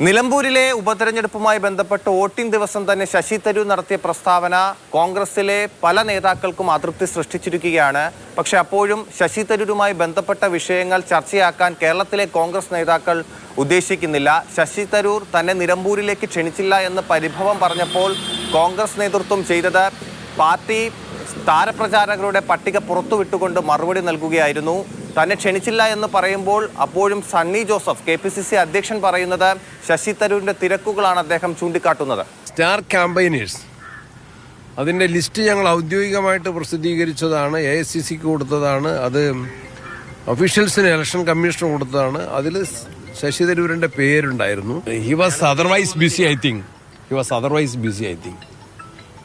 നിലമ്പൂരിലെ ഉപതെരഞ്ഞെടുപ്പുമായി ബന്ധപ്പെട്ട് വോട്ടിംഗ് ദിവസം തന്നെ ശശി തരൂർ നടത്തിയ പ്രസ്താവന കോൺഗ്രസിലെ പല നേതാക്കൾക്കും അതൃപ്തി സൃഷ്ടിച്ചിരിക്കുകയാണ്. പക്ഷെ അപ്പോഴും ശശി തരൂരുമായി ബന്ധപ്പെട്ട വിഷയങ്ങൾ ചർച്ചയാക്കാൻ കേരളത്തിലെ കോൺഗ്രസ് നേതാക്കൾ ഉദ്ദേശിക്കുന്നില്ല. ശശി തരൂർ തന്നെ നിലമ്പൂരിലേക്ക് ക്ഷണിച്ചില്ല എന്ന് പരിഭവം പറഞ്ഞപ്പോൾ കോൺഗ്രസ് നേതൃത്വം ചെയ്തത് പാർട്ടി താരപ്രചാരകരുടെ പട്ടിക പുറത്തുവിട്ടുകൊണ്ട് മറുപടി നൽകുകയായിരുന്നു. തന്നെ ക്ഷണിച്ചില്ല എന്ന് പറയുമ്പോൾ അപ്പോഴും സണ്ണി ജോസഫ് KPCC അധ്യക്ഷൻ പറയുന്നത് ശശി തരൂരിന്റെ തിരക്കുകളാണ് അദ്ദേഹം ചൂണ്ടിക്കാട്ടുന്നത്. സ്റ്റാർ ക്യാമ്പയിനേഴ്സ് അതിൻ്റെ ലിസ്റ്റ് ഞങ്ങൾ ഔദ്യോഗികമായിട്ട് പ്രസിദ്ധീകരിച്ചതാണ്, AICCക്ക് കൊടുത്തതാണ്, അത് ഒഫീഷ്യൽസിന് ഇലക്ഷൻ കമ്മീഷന് കൊടുത്തതാണ്. അതിൽ ശശി തരൂരിന്റെ പേരുണ്ടായിരുന്നു. He was otherwise busy I think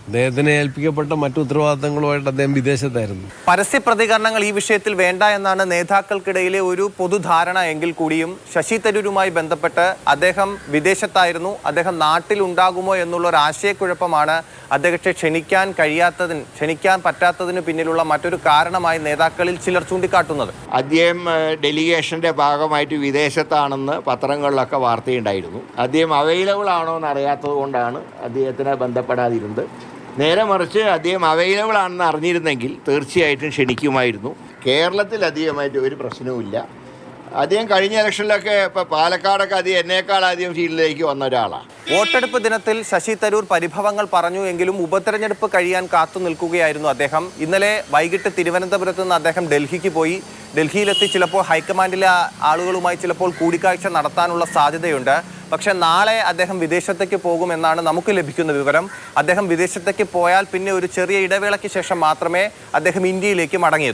അദ്ദേഹത്തിന് ഏൽപ്പിക്കപ്പെട്ട മറ്റു ഉത്തരവാദിത്തങ്ങളുമായിട്ട് അദ്ദേഹം വിദേശത്തായിരുന്നു. പരസ്യ പ്രതികരണങ്ങൾ ഈ വിഷയത്തിൽ വേണ്ട എന്നാണ് നേതാക്കൾക്കിടയിലെ ഒരു പൊതുധാരണ എങ്കിൽ കൂടിയും ശശി തരൂരുമായി ബന്ധപ്പെട്ട് അദ്ദേഹം വിദേശത്തായിരുന്നു, അദ്ദേഹം നാട്ടിലുണ്ടാകുമോ എന്നുള്ള ഒരു ആശയക്കുഴപ്പമാണ് അദ്ദേഹത്തെ ക്ഷണിക്കാൻ പറ്റാത്തതിന് പിന്നിലുള്ള മറ്റൊരു കാരണമായി നേതാക്കളിൽ ചിലർ ചൂണ്ടിക്കാട്ടുന്നത്. അദ്ദേഹം ഡെലിഗേഷന്റെ ഭാഗമായിട്ട് വിദേശത്താണെന്ന് പത്രങ്ങളിലൊക്കെ വാർത്തയുണ്ടായിരുന്നു. അദ്ദേഹം അവൈലബിൾ ആണോ എന്ന് അറിയാത്തത് കൊണ്ടാണ് അദ്ദേഹത്തിനെ ബന്ധപ്പെടാതിരുന്നത്. നേരെ മറിച്ച് അദ്ദേഹം അവൈലബിൾ ആണെന്ന് അറിഞ്ഞിരുന്നെങ്കിൽ തീർച്ചയായിട്ടും ക്ഷണിക്കുമായിരുന്നു. കേരളത്തിൽ അധികമായിട്ട് ഒരു പ്രശ്നവുമില്ല. അദ്ദേഹം കഴിഞ്ഞ ഇലക്ഷനിലൊക്കെ ഇപ്പോൾ പാലക്കാടൊക്കെ അദ്ദേഹം എന്നേക്കാൾ ആദ്യം ഫീൽഡിലേക്ക് വന്ന ഒരാളാണ്. വോട്ടെടുപ്പ് ദിനത്തിൽ ശശി തരൂർ പരിഭവങ്ങൾ പറഞ്ഞു എങ്കിലും ഉപതെരഞ്ഞെടുപ്പ് കഴിയാൻ കാത്തു നിൽക്കുകയായിരുന്നു അദ്ദേഹം. ഇന്നലെ വൈകിട്ട് തിരുവനന്തപുരത്ത് നിന്ന് അദ്ദേഹം ഡൽഹിക്ക് പോയി. ഡൽഹിയിലെത്തി ചിലപ്പോൾ ഹൈക്കമാൻഡിലെ ആളുകളുമായി ചിലപ്പോൾ കൂടിക്കാഴ്ച നടത്താനുള്ള സാധ്യതയുണ്ട്. പക്ഷെ നാളെ അദ്ദേഹം വിദേശത്തേക്ക് പോകുമെന്നാണ് നമുക്ക് ലഭിക്കുന്ന വിവരം. അദ്ദേഹം വിദേശത്തേക്ക് പോയാൽ പിന്നെ ഒരു ചെറിയ ഇടവേളയ്ക്ക് ശേഷം മാത്രമേ അദ്ദേഹം ഇന്ത്യയിലേക്ക് മടങ്ങിയെത്തൂ.